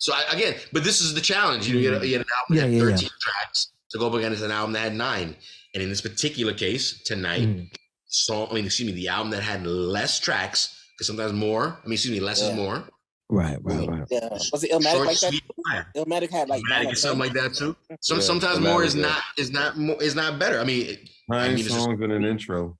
So again, but this is the challenge. You get an album that had 13 tracks to go up against an album that had 9. And in this particular case, tonight, the album that had less tracks, because sometimes more. Less is more. Right. Yeah. Was it Illmatic like that? Illmatic had like something like that too. Sometimes more is not better. I mean, 9 songs in an intro.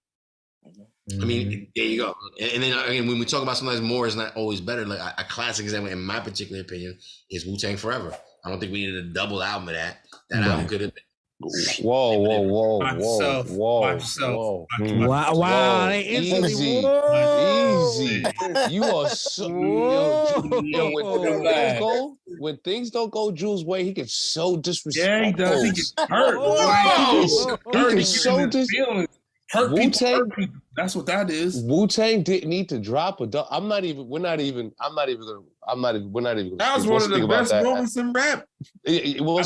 I mean, there you go. And then again, when we talk about sometimes more is not always better. Like a classic example, in my particular opinion, is Wu-Tang Forever. I don't think we needed a double album of that. That album could have been. Whoa. Wow. Easy. You are so when things don't go Jules' way, he gets so disrespectful. Yeah, he does. He gets hurt. He gets so disrespectful. Wu-Tang, that's what that is. Wu-Tang didn't need to drop a dub. We're not even gonna. That was one of the best moments in rap. We'll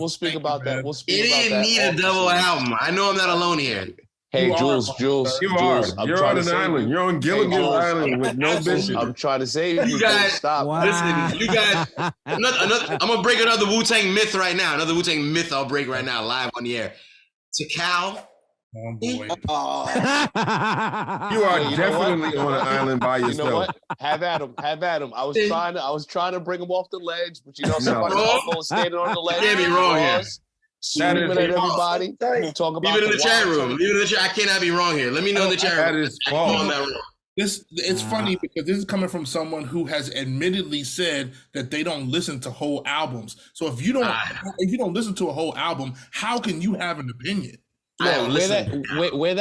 speak about that. It didn't need a double album. I know I'm not alone here. Hey, Jules. You're on an island. You're on Gilligan's Island with no bishop. I'm trying to say you guys stop. Wow. Listen, you guys. I'm gonna break another Wu-Tang myth right now. Another Wu-Tang myth I'll break right now, live on the air. Tikal. Oh boy. You are definitely on an island by yourself. You know what? Have at him. I was trying to bring him off the ledge, but somebody standing on the ledge. Can't be wrong here. Screaming at everybody. Talk about leave it in the chat room. I cannot be wrong here. Let me know in the chat room. That is false. It's funny because this is coming from someone who has admittedly said that they don't listen to whole albums. So if you don't listen to a whole album, how can you have an opinion? Yeah, where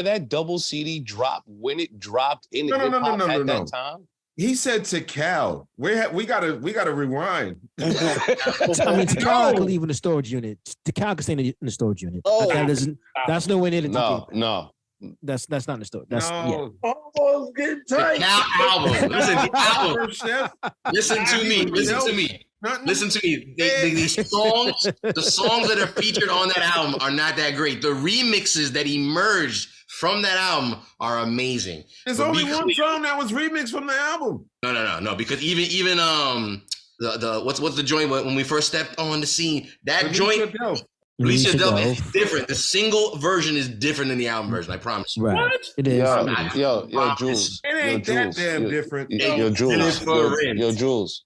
that double CD dropped when it dropped in the hip hop at that time. He said Tikal. We gotta rewind. Tikal can leave in the storage unit. Tikal can stay in the storage unit. That's nowhere near the No. That's not in the store. Almost getting tight. Tikal album. Listen, the album. Listen to me. Listen to me. These songs, the songs that are featured on that album are not that great. The remixes that emerged from that album are amazing. There's only one song that was remixed from the album. No. Because even the what's the joint when we first stepped on the scene? That joint. Release Yourself is different. The single version is different than the album version. I promise you. Right. What? It is. Yo, Jules. It ain't that damn different. Yo, Jules.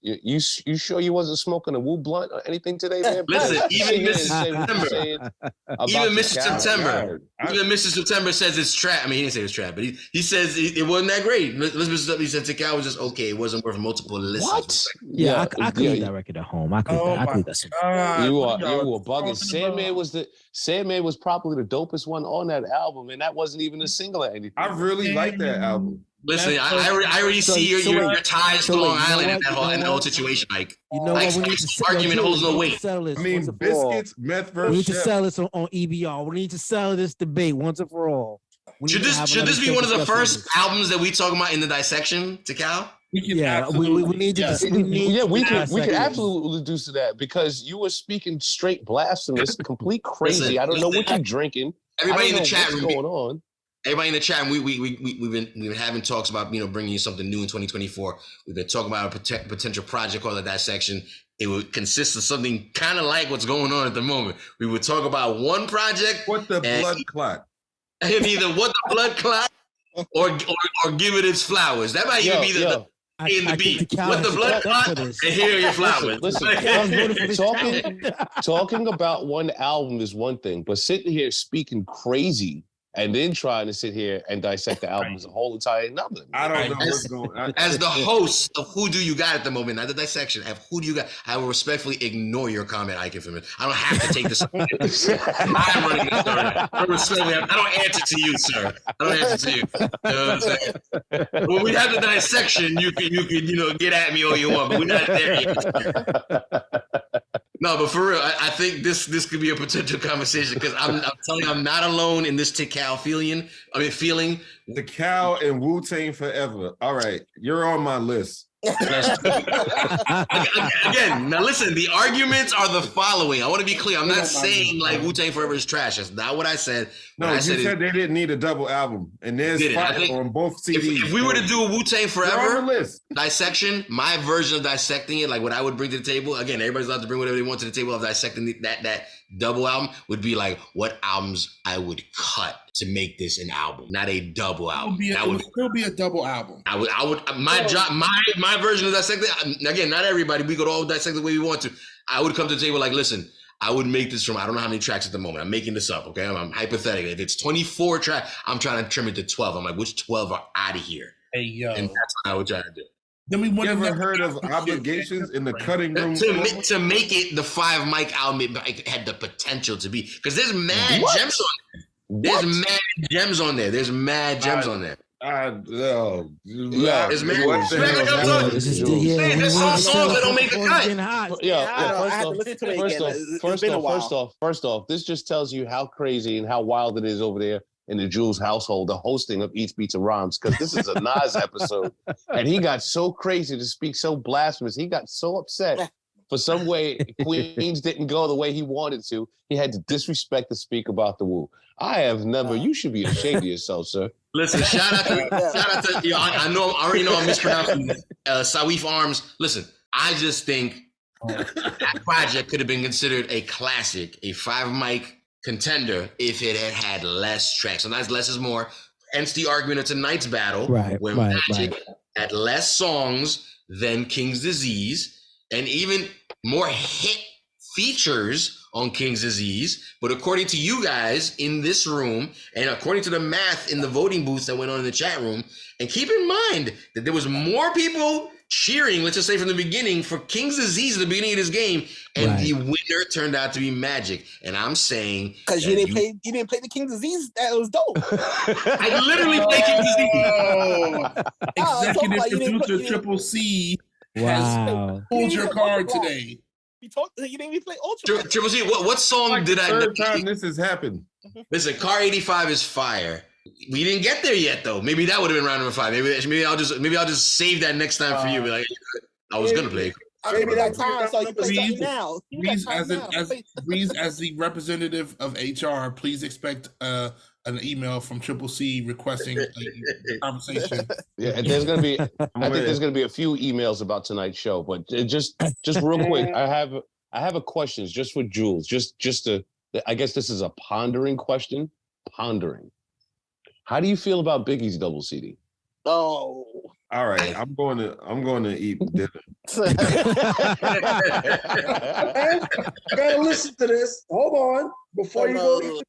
You sure you wasn't smoking a Wu blunt or anything today, man? Listen, even Mr. September says it's trap. I mean, he didn't say it's trap, but he says it wasn't that great. He said Tikal was just okay. It wasn't worth multiple listens. What? Yeah, I could leave that record at home. I could leave that. You were bugging. Sandman was probably the dopest one on that album, and that wasn't even a single or anything. I really like that album. Listen, I already see your ties to Long Island in that whole situation, Mike. You know what? We need to argument holds no weight. I mean, biscuits, meth versus. We need to sell this on EBR. We need to sell this debate once and for all. Should this be one of the first albums that we talk about in the dissection, Tikal? We need to. We can absolutely do to that because you were speaking straight blasphemous, complete crazy. I don't know what you're drinking. Everybody in the chat room. What's going on? Everybody in the chat, we've been having talks about bringing you something new in 2024. We've been talking about a potential project called the Dissection. It would consist of something kind of like what's going on at the moment. We would talk about one project. What the blood clot? And either what the blood clot or give it its flowers. That might even be the A and the B. What the blood clot and here are your flowers. Listen, talking about one album is one thing, but sitting here speaking crazy and then trying to sit here and dissect the album is a whole entire another. I don't know what's going on. As the host of Who Do You Got at the moment, not the dissection, of Who Do You Got, I will respectfully ignore your comment, Ike, from it. I don't have to take this. I'm running this story. I don't answer to you, sir. I don't answer to you. You know what I'm saying? When we have the dissection, you can get at me all you want, but we're not there yet. No, but for real, I think this could be a potential conversation because I'm telling you, I'm not alone in this Tikal feeling. Tikal and Wu-Tang Forever. All right, you're on my list. Again, now listen, the arguments are the following. I want to be clear. I'm not saying like Wu-Tang Forever is trash. That's not what I said. No, you said they didn't need a double album. And there's fight on both CDs. If we were to do a Wu-Tang Forever dissection, my version of dissecting it, like what I would bring to the table, again, everybody's allowed to bring whatever they want to the table of dissecting that double album, would be like what albums I would cut to make this an album, not a double album. It would still be a double album. I would my version of dissecting, again, not everybody, we could all dissect the way we want to. I would come to the table like, listen, I would make this from, I don't know how many tracks at the moment. I'm making this up, okay? I'm hypothetical. If it's 24 tracks, I'm trying to trim it to 12. I'm like, which 12 are out of here? Hey, yo. And that's what I would try to do. Then we you ever heard of Obligations in the cutting room? To make it the 5 mic album, it had the potential to be. Because there's mad gems on there. There's mad gems on there. There's mad gems on there. There's mad. There's some songs that don't make the cut. First off, this just tells you how crazy and how wild it is over there in the Jules household, the hosting of Eats, Beats, and Rhymes, because this is a Nas episode. And he got so crazy to speak so blasphemous. He got so upset for some way Queens didn't go the way he wanted to. He had to disrespect to speak about the Wu. I have never. You should be ashamed of yourself, sir. Listen, shout out to I already know I'm mispronouncing Sawif Arms. Listen, I just think that project could have been considered a classic, a 5 mic contender if it had less tracks. Sometimes less is more. Hence the argument of tonight's battle, where Magic had less songs than King's Disease, and even more hit features on King's Disease. But according to you guys in this room, and according to the math in the voting booths that went on in the chat room, and keep in mind that there was more people cheering, let's just say from the beginning, for King's Disease at the beginning of this game, and the winner turned out to be Magic. And I'm saying because you didn't play the King's Disease, that was dope. I literally played King's Disease. Executive producer Triple C has pulled your card today. You didn't even play Ultra. Triple C, what song did I? Third time this has happened. Listen, Car 85 is fire. We didn't get there yet, though. Maybe that would have been round number 5. Maybe I'll just save that next time for you. Be like, I was gonna play. Maybe that time, so you play now. Breeze, as the representative of HR, please expect an email from Triple C requesting a conversation. Yeah, and there's gonna be. I think there's gonna be a few emails about tonight's show, but just real quick, I have a question just for Jules. Just to, I guess this is a pondering question. Pondering. How do you feel about Biggie's double CD? Oh, all right. I'm going to eat dinner. Gotta listen to this. Hold on before you go.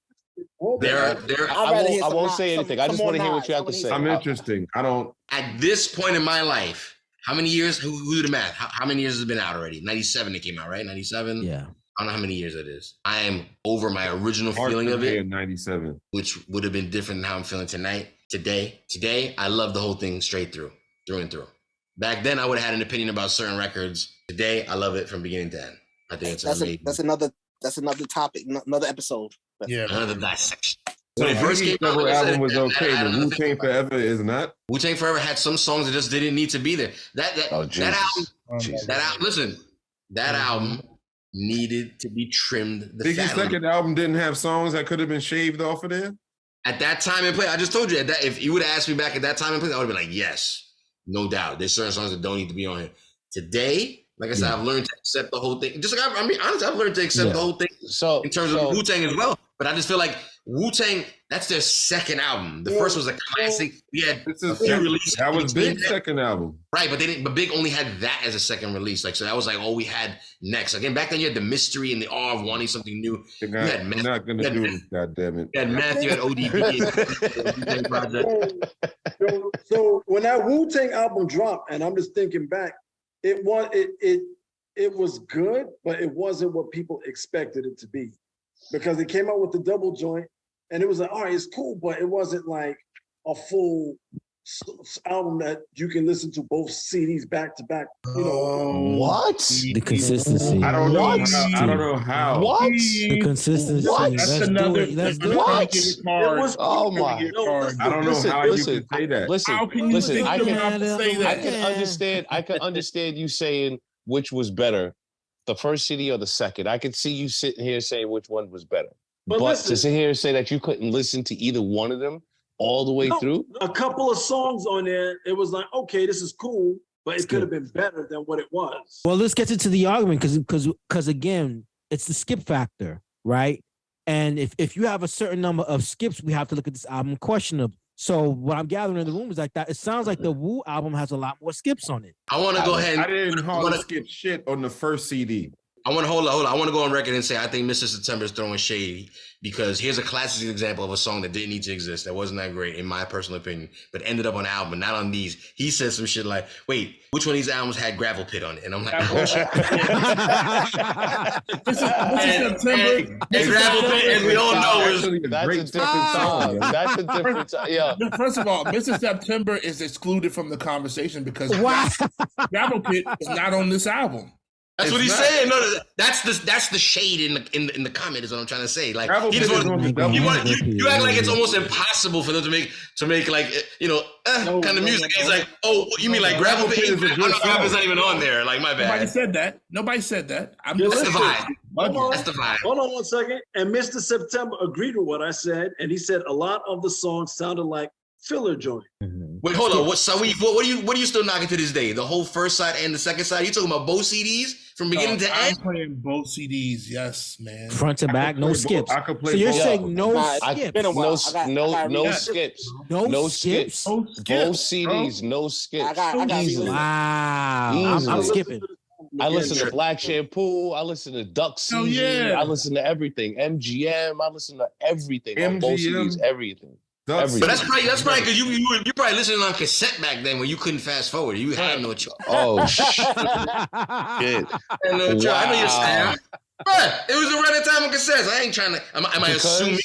I won't say anything. I just want to hear what you have to say. I'm interesting. I don't. At this point in my life, how many years? Who do the math? How many years has it been out already? 97 it came out, right? 97? Yeah. I don't know how many years it is. I am over my original feeling of it. In 97. Which would have been different than how I'm feeling tonight. Today, I love the whole thing straight through and through. Back then, I would have had an opinion about certain records. Today, I love it from beginning to end. I think it's amazing. That's another topic, another episode. Yeah. Another dissection. So when it first came out, the album was okay, but Wu-Tang Forever is not. Wu-Tang Forever had some songs that just didn't need to be there. That album needed to be trimmed. Biggie's second album didn't have songs that could have been shaved off of there? At that time and place, I just told you, if you would have asked me back at that time and place, I would have been like, yes, no doubt. There's certain songs that don't need to be on here. Today, like I said, I've learned to accept the whole thing. Just like, honestly, I've learned to accept the whole thing in terms of Wu-Tang as well. But I just feel like Wu-Tang, that's their second album. The first was a classic. We had a few releases. That was Big's second album. Right, but But Big only had that as a second release. Like, so that was like all we had next. Again, back then you had the mystery and the awe of wanting something new. I'm not going to do it, goddammit. You had Matthew, had ODB. So when that Wu-Tang album dropped, and I'm just thinking back, it was good, but it wasn't what people expected it to be. Because it came out with the double joint, and it was like, all right, it's cool, but it wasn't like a full album that you can listen to both CDs back to back. You know what? The consistency. I don't know. What? I don't know how. What? The consistency. What? Let's That's do another. it. Let's do What? it. it was Oh my! I don't know Listen, how listen, you can say that. Listen, How can you listen. think I them can, how to say I that? can understand. I can understand you saying which was better, the first CD or the second. I could see you sitting here saying which one was better. But But listen, to sit here and say that you couldn't listen to either one of them all the way through. a couple of songs on there, it was like, okay, this is cool, but it could have been better than what it was. Well, let's get into the argument because again, it's the skip factor, right? And if you have a certain number of skips, we have to look at this album questionable. So what I'm gathering in the room is like that. It sounds like the Wu album has a lot more skips on it. I want to go ahead. I didn't hardly skip shit on the first CD. I want to hold on. I want to go on record and say I think Mr. September is throwing shade because here's a classic example of a song that didn't need to exist, that wasn't that great in my personal opinion, but ended up on an album, not on these. He said some shit like, "Wait, which one of these albums had Gravel Pit on it?" And I'm like, "Oh shit." This is September. And Gravel Pit, as we all know, is That's a different song. That's a different song. Yeah. First of all, Mr. September is excluded from the conversation because Gravel Pit is not on this album. That's what he's saying. No, that's the shade in the comment is what I'm trying to say. Like Gravel he just Pit is want on the you act like it's almost impossible for them to make like kind of music. He's like, oh, you mean like Gravel Pit? Gravel Pit's not even on there. Like my bad. Nobody said that. That's the vibe. That's the vibe. Hold on one second. And Mr. September agreed with what I said, and he said a lot of the songs sounded like filler joint. Wait, hold on. What are you still knocking to this day? The whole first side and the second side? You talking about both CDs from beginning to I'm end? playing both CDs. Yes, man. Front to back, no skips. I could play So you're both. saying no skips? No skips. No skips? Both CDs, no skips. I got Easily. Wow. I'm skipping. I listen to Black Shampoo. I listen to Duck Season. yeah. I listen to everything. MGM. I listen to everything. On both MGM. CDs, everything. But that's probably because you probably listening on cassette back then when you couldn't fast forward. You had no choice. Oh shit! I know your style. But it was a running time on cassettes. I ain't trying to. Am I assuming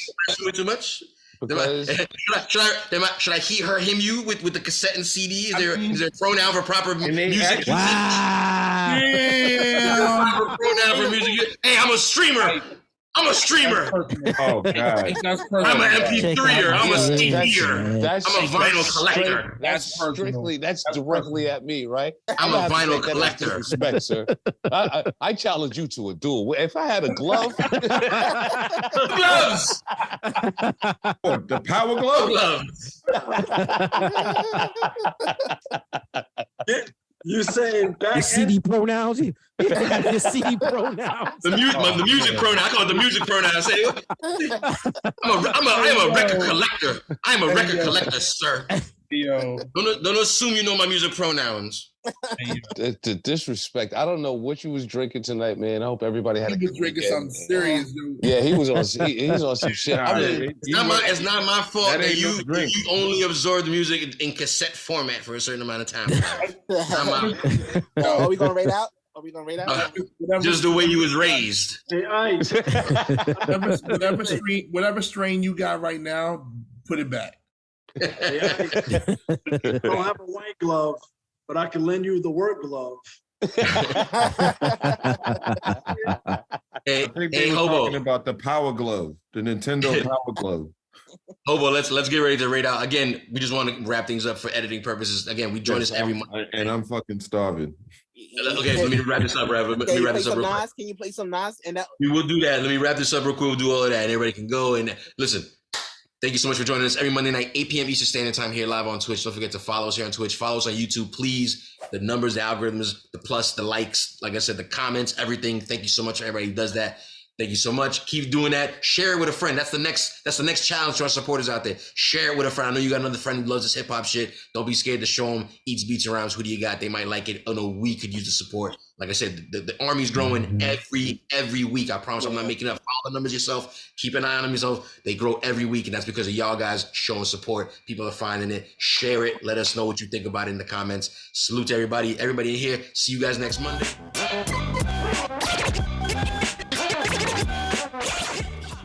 too much? Because Should I he, her, him, you with the cassette and CD? Is there a pronoun for proper music? Wow. Proper pronoun for music. Hey, I'm a streamer. I'm a streamer. Oh God! I'm an MP3er. I'm a CDer. I'm a vinyl collector. That's directly at me, right? I'm a vinyl collector. Respect, sir. I challenge you to a duel. If I had a glove, Gloves. The Power Glove. Gloves. You saying back The CD pronouns? The CD pronouns. The music pronoun. I call it the music pronoun. I say, I am a record collector. I am a record collector, sir. Yo. Don't assume you know my music pronouns. the disrespect. I don't know what you was drinking tonight, man. I hope everybody had a good drinking weekend, something serious, dude. Yeah, he was on. He's on some shit. I mean, it's not my fault that you only absorb the music in cassette format for a certain amount of time. Are we gonna rate out? Are we gonna rate out? Just the way you was raised. Hey, Ike. whatever strain you got right now, put it back. Hey, Ike. I don't have a white glove, but I can lend you the work glove. Hey, Hobo. Talking about the Power Glove, the Nintendo Power Glove. Hobo, let's get ready to rate out. Again, we just want to wrap things up for editing purposes. Again, we join us every month. And I'm fucking starving. Okay, let me wrap this up, Rev. Let me wrap this up real quick. Can you play some Nas? We will do that. Let me wrap this up real quick. We'll do all of that, and everybody can go. And listen, thank you so much for joining us every Monday night, 8 p.m. Eastern Standard Time here live on Twitch. Don't forget to follow us here on Twitch. Follow us on YouTube, please. The numbers, the algorithms, the plus, the likes, like I said, the comments, everything. Thank you so much for everybody who does that. Thank you so much. Keep doing that. Share it with a friend. That's the next challenge to our supporters out there. Share it with a friend. I know you got another friend who loves this hip hop shit. Don't be scared to show them Eats, Beats, and Rhymes. Who do you got? They might like it. Oh no, we could use the support. Like I said, the army's growing every week. I promise I'm not making up. Follow the numbers yourself. Keep an eye on them yourself. They grow every week, and that's because of y'all guys showing support. People are finding it. Share it. Let us know what you think about it in the comments. Salute to everybody. Everybody in here. See you guys next Monday.